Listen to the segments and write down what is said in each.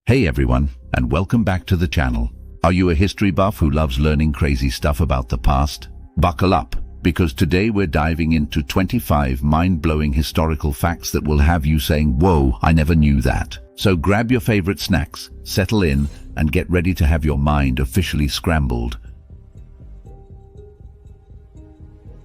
Hey everyone, and welcome back to the channel. Are you a history buff who loves learning crazy stuff about the past? Buckle up, because today we're diving into 25 mind-blowing historical facts that will have you saying, "Whoa, I never knew that." So grab your favorite snacks, settle in, and get ready to have your mind officially scrambled.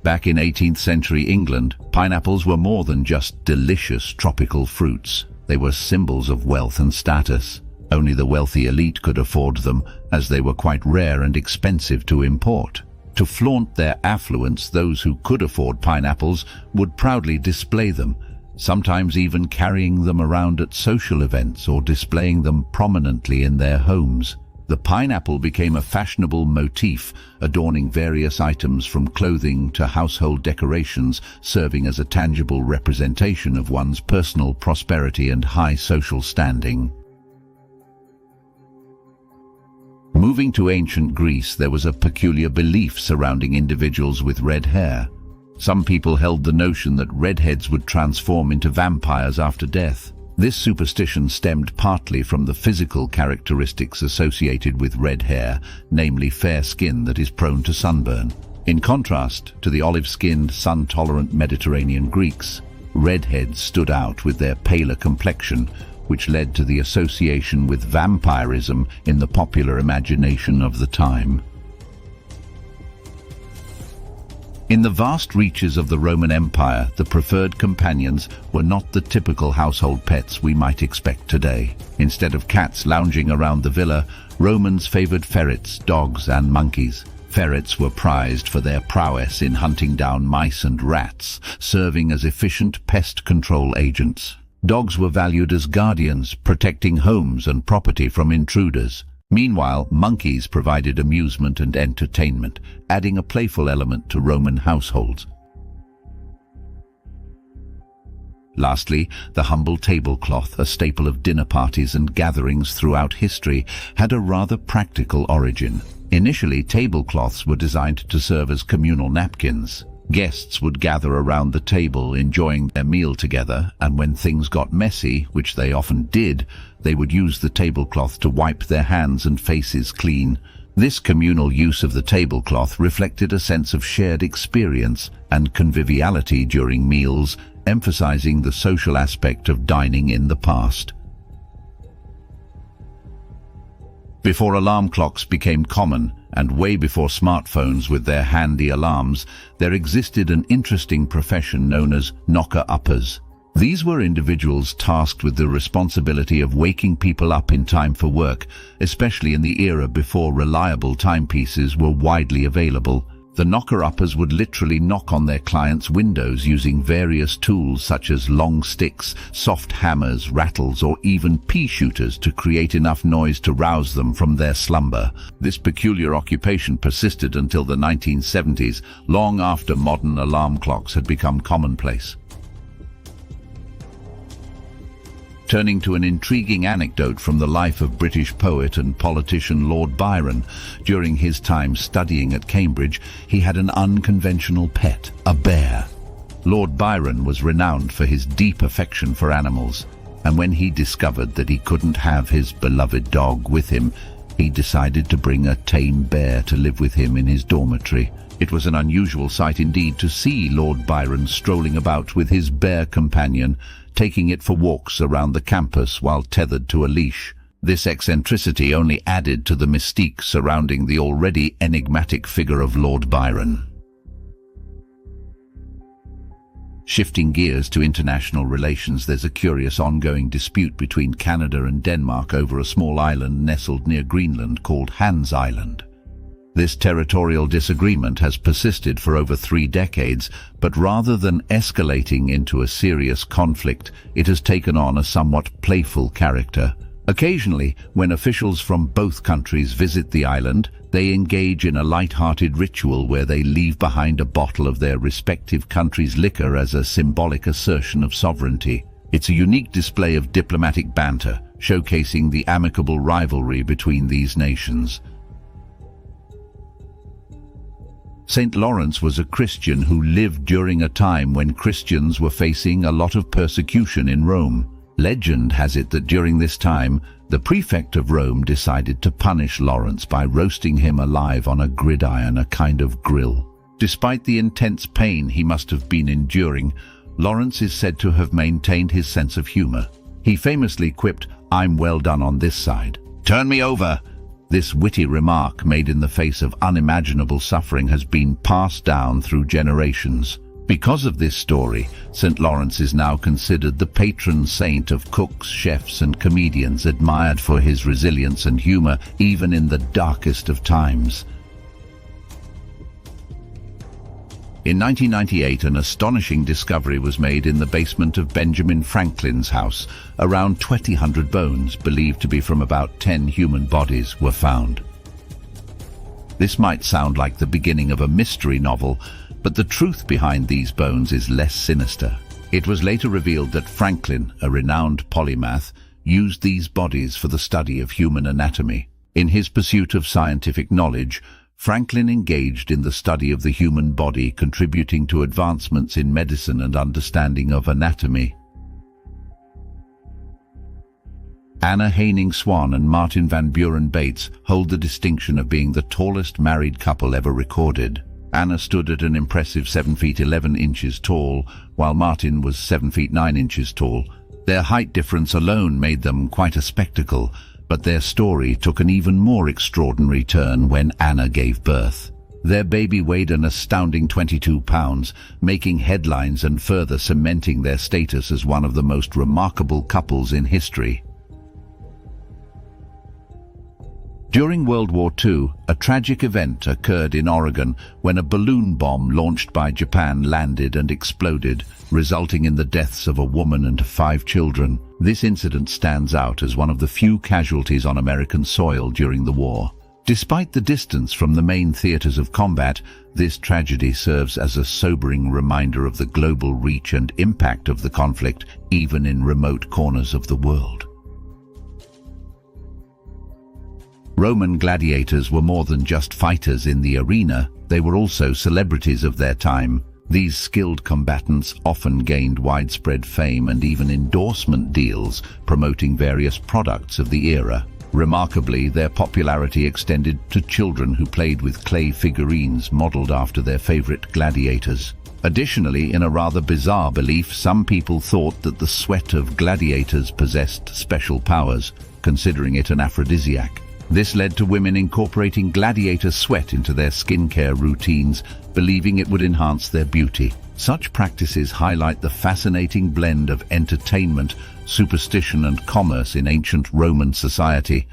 Back in 18th century England, pineapples were more than just delicious tropical fruits. They were symbols of wealth and status. Only the wealthy elite could afford them, as they were quite rare and expensive to import. To flaunt their affluence, those who could afford pineapples would proudly display them, sometimes even carrying them around at social events or displaying them prominently in their homes. The pineapple became a fashionable motif, adorning various items from clothing to household decorations, serving as a tangible representation of one's personal prosperity and high social standing. Moving to ancient Greece, there was a peculiar belief surrounding individuals with red hair. Some people held the notion that redheads would transform into vampires after death. This superstition stemmed partly from the physical characteristics associated with red hair, namely fair skin that is prone to sunburn. In contrast to the olive-skinned, sun-tolerant Mediterranean Greeks, redheads stood out with their paler complexion, which led to the association with vampirism in the popular imagination of the time. In the vast reaches of the Roman Empire, the preferred companions were not the typical household pets we might expect today. Instead of cats lounging around the villa, Romans favored ferrets, dogs, and monkeys. Ferrets were prized for their prowess in hunting down mice and rats, serving as efficient pest control agents. Dogs were valued as guardians, protecting homes and property from intruders. Meanwhile, monkeys provided amusement and entertainment, adding a playful element to Roman households. Lastly, the humble tablecloth, a staple of dinner parties and gatherings throughout history, had a rather practical origin. Initially, tablecloths were designed to serve as communal napkins. Guests would gather around the table, enjoying their meal together, and when things got messy, which they often did, they would use the tablecloth to wipe their hands and faces clean. This communal use of the tablecloth reflected a sense of shared experience and conviviality during meals, emphasizing the social aspect of dining in the past. Before alarm clocks became common, and way before smartphones with their handy alarms, there existed an interesting profession known as knocker-uppers. These were individuals tasked with the responsibility of waking people up in time for work, especially in the era before reliable timepieces were widely available. The knocker-uppers would literally knock on their clients' windows using various tools such as long sticks, soft hammers, rattles, or even pea shooters to create enough noise to rouse them from their slumber. This peculiar occupation persisted until the 1970s, long after modern alarm clocks had become commonplace. Turning to an intriguing anecdote from the life of British poet and politician Lord Byron, during his time studying at Cambridge, he had an unconventional pet, a bear. Lord Byron was renowned for his deep affection for animals, and when he discovered that he couldn't have his beloved dog with him, he decided to bring a tame bear to live with him in his dormitory. It was an unusual sight indeed to see Lord Byron strolling about with his bear companion, taking it for walks around the campus while tethered to a leash. This eccentricity only added to the mystique surrounding the already enigmatic figure of Lord Byron. Shifting gears to international relations, there's a curious ongoing dispute between Canada and Denmark over a small island nestled near Greenland called Hans Island. This territorial disagreement has persisted for over 3 decades, but rather than escalating into a serious conflict, it has taken on a somewhat playful character. Occasionally, when officials from both countries visit the island, they engage in a light-hearted ritual where they leave behind a bottle of their respective country's liquor as a symbolic assertion of sovereignty. It's a unique display of diplomatic banter, showcasing the amicable rivalry between these nations. St. Lawrence was a Christian who lived during a time when Christians were facing a lot of persecution in Rome. Legend has it that during this time, the prefect of Rome decided to punish Lawrence by roasting him alive on a gridiron, a kind of grill. Despite the intense pain he must have been enduring, Lawrence is said to have maintained his sense of humor. He famously quipped, "I'm well done on this side. Turn me over." This witty remark, made in the face of unimaginable suffering, has been passed down through generations. Because of this story, St. Lawrence is now considered the patron saint of cooks, chefs and comedians, admired for his resilience and humor even in the darkest of times. In 1998, an astonishing discovery was made in the basement of Benjamin Franklin's house. Around 2,000 bones, believed to be from about 10 human bodies, were found. This might sound like the beginning of a mystery novel, but the truth behind these bones is less sinister. It was later revealed that Franklin, a renowned polymath, used these bodies for the study of human anatomy. In his pursuit of scientific knowledge, Franklin engaged in the study of the human body, contributing to advancements in medicine and understanding of anatomy. Anna Haining-Swan and Martin Van Buren Bates hold the distinction of being the tallest married couple ever recorded. Anna stood at an impressive 7 feet 11 inches tall, while Martin was 7 feet 9 inches tall. Their height difference alone made them quite a spectacle, but their story took an even more extraordinary turn when Anna gave birth. Their baby weighed an astounding 22 pounds, making headlines and further cementing their status as one of the most remarkable couples in history. During World War II, a tragic event occurred in Oregon when a balloon bomb launched by Japan landed and exploded, resulting in the deaths of a woman and 5 children. This incident stands out as one of the few casualties on American soil during the war. Despite the distance from the main theaters of combat, this tragedy serves as a sobering reminder of the global reach and impact of the conflict, even in remote corners of the world. Roman gladiators were more than just fighters in the arena, they were also celebrities of their time. These skilled combatants often gained widespread fame and even endorsement deals, promoting various products of the era. Remarkably, their popularity extended to children who played with clay figurines modeled after their favorite gladiators. Additionally, in a rather bizarre belief, some people thought that the sweat of gladiators possessed special powers, considering it an aphrodisiac. This led to women incorporating gladiator sweat into their skincare routines, believing it would enhance their beauty. Such practices highlight the fascinating blend of entertainment, superstition and commerce in ancient Roman society.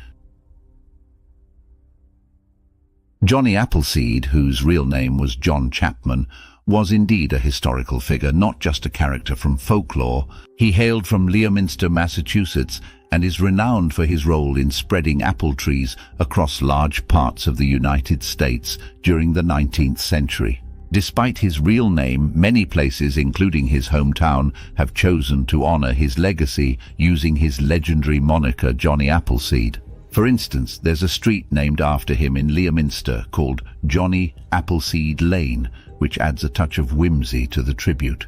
Johnny Appleseed, whose real name was John Chapman, was indeed a historical figure, not just a character from folklore. He hailed from Leominster, Massachusetts, and is renowned for his role in spreading apple trees across large parts of the United States during the 19th century. Despite his real name, many places, including his hometown, have chosen to honor his legacy using his legendary moniker Johnny Appleseed. For instance, there's a street named after him in Leominster called Johnny Appleseed Lane, which adds a touch of whimsy to the tribute.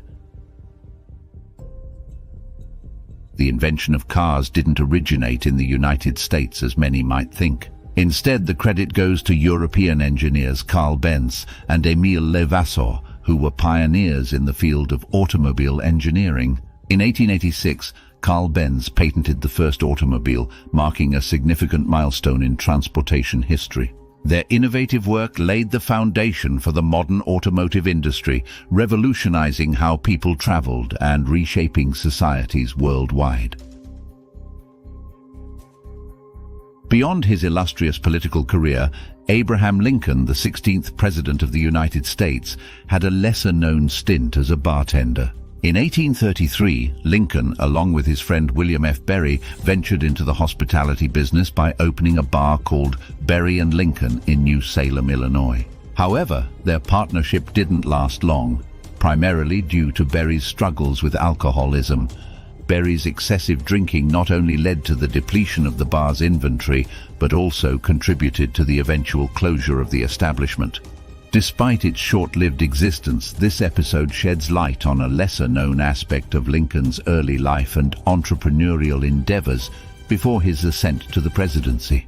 The invention of cars didn't originate in the United States as many might think. Instead, the credit goes to European engineers Carl Benz and Émile Levasseur, who were pioneers in the field of automobile engineering. In 1886, Carl Benz patented the first automobile, marking a significant milestone in transportation history. Their innovative work laid the foundation for the modern automotive industry, revolutionizing how people traveled and reshaping societies worldwide. Beyond his illustrious political career, Abraham Lincoln, the 16th President of the United States, had a lesser-known stint as a bartender. In 1833, Lincoln, along with his friend William F. Berry, ventured into the hospitality business by opening a bar called Berry and Lincoln in New Salem, Illinois. However, their partnership didn't last long, primarily due to Berry's struggles with alcoholism. Berry's excessive drinking not only led to the depletion of the bar's inventory, but also contributed to the eventual closure of the establishment. Despite its short-lived existence, this episode sheds light on a lesser-known aspect of Lincoln's early life and entrepreneurial endeavors before his ascent to the presidency.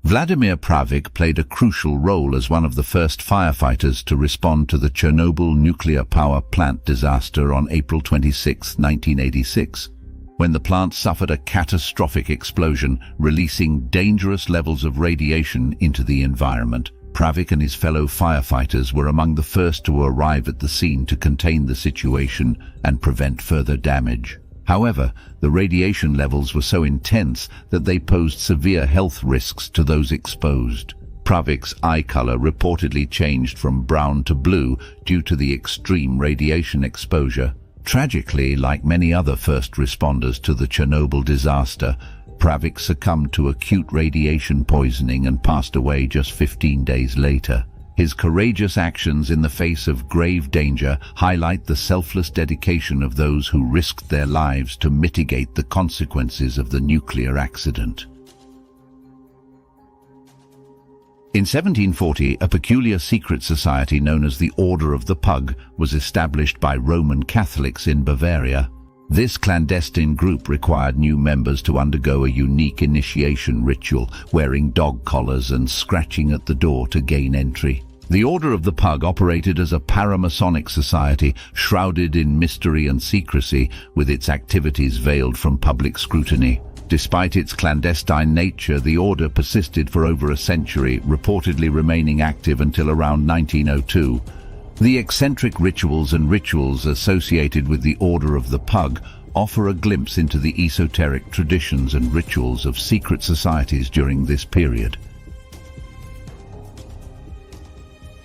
Vladimir Pravik played a crucial role as one of the first firefighters to respond to the Chernobyl nuclear power plant disaster on April 26, 1986, when the plant suffered a catastrophic explosion, releasing dangerous levels of radiation into the environment. Pravik and his fellow firefighters were among the first to arrive at the scene to contain the situation and prevent further damage. However, the radiation levels were so intense that they posed severe health risks to those exposed. Pravik's eye color reportedly changed from brown to blue due to the extreme radiation exposure. Tragically, like many other first responders to the Chernobyl disaster, Pravik succumbed to acute radiation poisoning and passed away just 15 days later. His courageous actions in the face of grave danger highlight the selfless dedication of those who risked their lives to mitigate the consequences of the nuclear accident. In 1740, a peculiar secret society known as the Order of the Pug was established by Roman Catholics in Bavaria. This clandestine group required new members to undergo a unique initiation ritual, wearing dog collars and scratching at the door to gain entry. The Order of the Pug operated as a paramasonic society, shrouded in mystery and secrecy, with its activities veiled from public scrutiny. Despite its clandestine nature, the order persisted for over a century, reportedly remaining active until around 1902. The eccentric rituals associated with the Order of the Pug offer a glimpse into the esoteric traditions and rituals of secret societies during this period.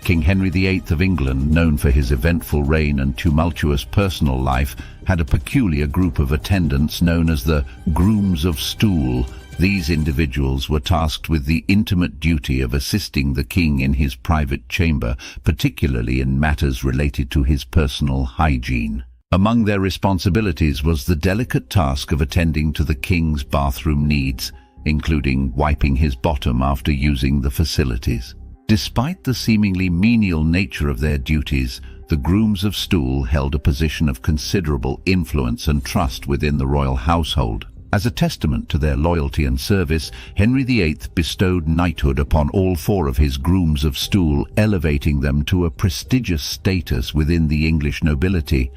King Henry VIII of England, known for his eventful reign and tumultuous personal life, had a peculiar group of attendants known as the Grooms of Stool. These individuals were tasked with the intimate duty of assisting the king in his private chamber, particularly in matters related to his personal hygiene. Among their responsibilities was the delicate task of attending to the king's bathroom needs, including wiping his bottom after using the facilities. Despite the seemingly menial nature of their duties, the Grooms of Stool held a position of considerable influence and trust within the royal household. As a testament to their loyalty and service, Henry VIII bestowed knighthood upon all four of his Grooms of Stool, elevating them to a prestigious status within the English nobility.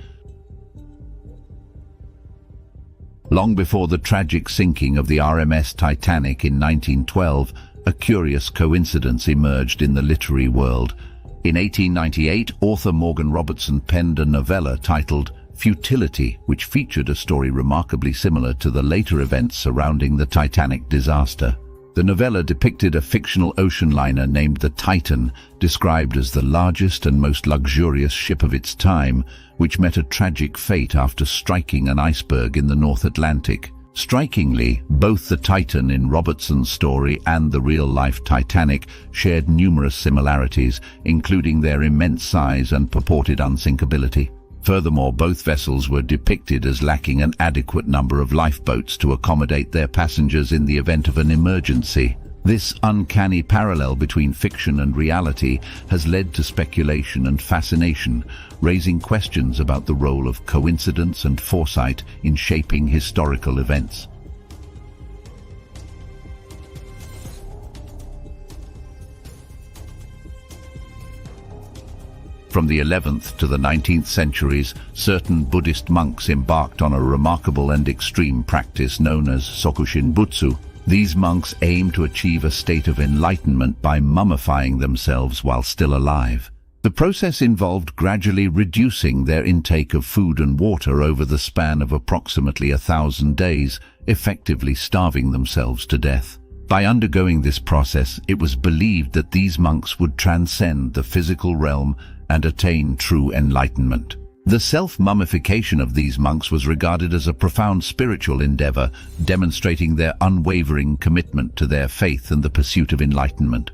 Long before the tragic sinking of the RMS Titanic in 1912, a curious coincidence emerged in the literary world. In 1898, author Morgan Robertson penned a novella titled Futility, which featured a story remarkably similar to the later events surrounding the Titanic disaster. The novella depicted a fictional ocean liner named the Titan, described as the largest and most luxurious ship of its time, which met a tragic fate after striking an iceberg in the North Atlantic. Strikingly, both the Titan in Robertson's story and the real-life Titanic shared numerous similarities, including their immense size and purported unsinkability. Furthermore, both vessels were depicted as lacking an adequate number of lifeboats to accommodate their passengers in the event of an emergency. This uncanny parallel between fiction and reality has led to speculation and fascination, raising questions about the role of coincidence and foresight in shaping historical events. From the 11th to the 19th centuries, certain Buddhist monks embarked on a remarkable and extreme practice known as Sokushinbutsu. These monks aim to achieve a state of enlightenment by mummifying themselves while still alive. The process involved gradually reducing their intake of food and water over the span of approximately 1,000 days, effectively starving themselves to death. By undergoing this process, it was believed that these monks would transcend the physical realm and attain true enlightenment. The self-mummification of these monks was regarded as a profound spiritual endeavor, demonstrating their unwavering commitment to their faith and the pursuit of enlightenment.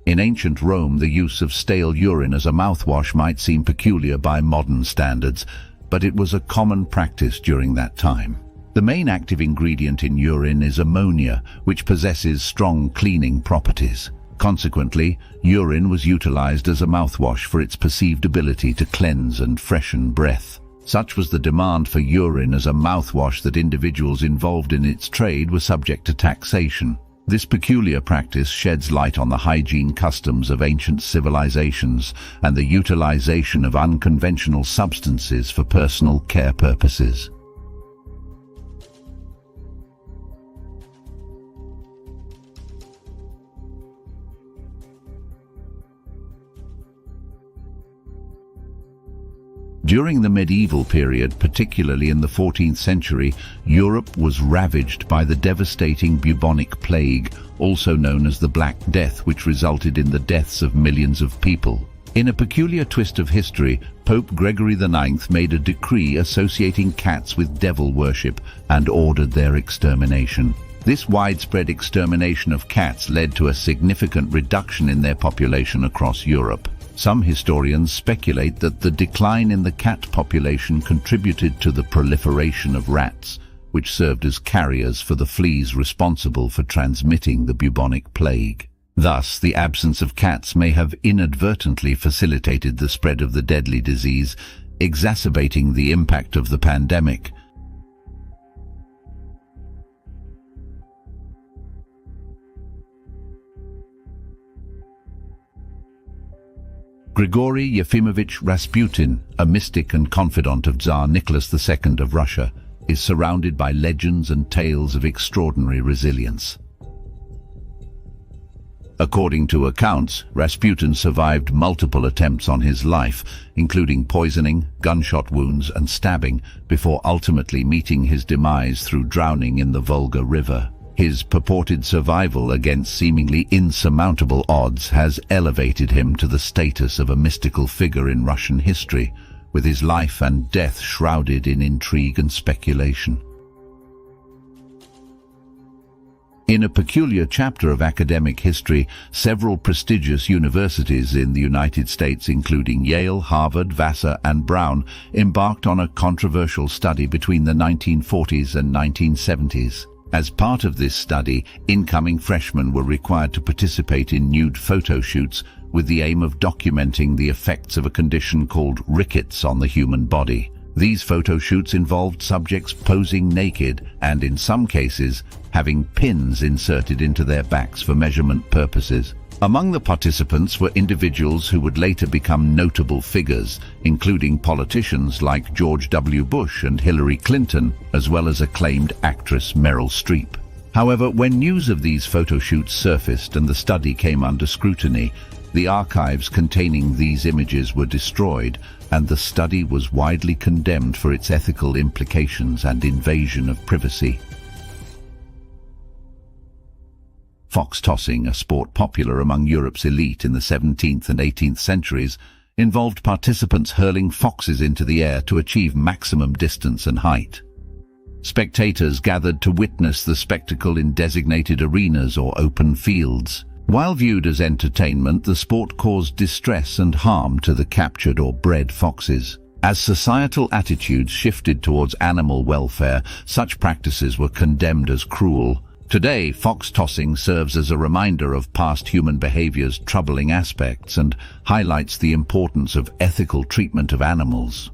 In ancient Rome, the use of stale urine as a mouthwash might seem peculiar by modern standards. but it was a common practice during that time. The main active ingredient in urine is ammonia, which possesses strong cleaning properties. Consequently, urine was utilized as a mouthwash for its perceived ability to cleanse and freshen breath. Such was the demand for urine as a mouthwash that individuals involved in its trade were subject to taxation. This peculiar practice sheds light on the hygiene customs of ancient civilizations and the utilization of unconventional substances for personal care purposes. During the medieval period, particularly in the 14th century, Europe was ravaged by the devastating bubonic plague, also known as the Black Death, which resulted in the deaths of millions of people. In a peculiar twist of history, Pope Gregory IX made a decree associating cats with devil worship and ordered their extermination. This widespread extermination of cats led to a significant reduction in their population across Europe. Some historians speculate that the decline in the cat population contributed to the proliferation of rats, which served as carriers for the fleas responsible for transmitting the bubonic plague. Thus, the absence of cats may have inadvertently facilitated the spread of the deadly disease, exacerbating the impact of the pandemic. Grigory Yefimovich Rasputin, a mystic and confidant of Tsar Nicholas II of Russia, is surrounded by legends and tales of extraordinary resilience. According to accounts, Rasputin survived multiple attempts on his life, including poisoning, gunshot wounds and stabbing, before ultimately meeting his demise through drowning in the Volga River. His purported survival against seemingly insurmountable odds has elevated him to the status of a mystical figure in Russian history, with his life and death shrouded in intrigue and speculation. In a peculiar chapter of academic history, several prestigious universities in the United States, including Yale, Harvard, Vassar, and Brown, embarked on a controversial study between the 1940s and 1970s. As part of this study, incoming freshmen were required to participate in nude photo shoots with the aim of documenting the effects of a condition called rickets on the human body. These photo shoots involved subjects posing naked and, in some cases, having pins inserted into their backs for measurement purposes. Among the participants were individuals who would later become notable figures, including politicians like George W. Bush and Hillary Clinton, as well as acclaimed actress Meryl Streep. However, when news of these photo shoots surfaced and the study came under scrutiny, the archives containing these images were destroyed, and the study was widely condemned for its ethical implications and invasion of privacy. Fox tossing, a sport popular among Europe's elite in the 17th and 18th centuries, involved participants hurling foxes into the air to achieve maximum distance and height. Spectators gathered to witness the spectacle in designated arenas or open fields. While viewed as entertainment, the sport caused distress and harm to the captured or bred foxes. As societal attitudes shifted towards animal welfare, such practices were condemned as cruel. Today, fox tossing serves as a reminder of past human behavior's troubling aspects and highlights the importance of ethical treatment of animals.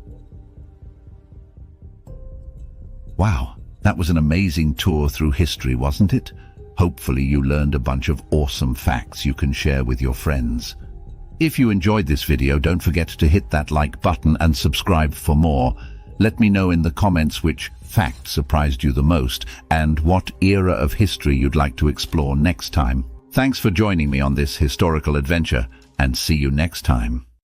Wow, that was an amazing tour through history, wasn't it? Hopefully you learned a bunch of awesome facts you can share with your friends. If you enjoyed this video, don't forget to hit that like button and subscribe for more. Let me know in the comments which fact surprised you the most and what era of history you'd like to explore next time. Thanks for joining me on this historical adventure, and see you next time.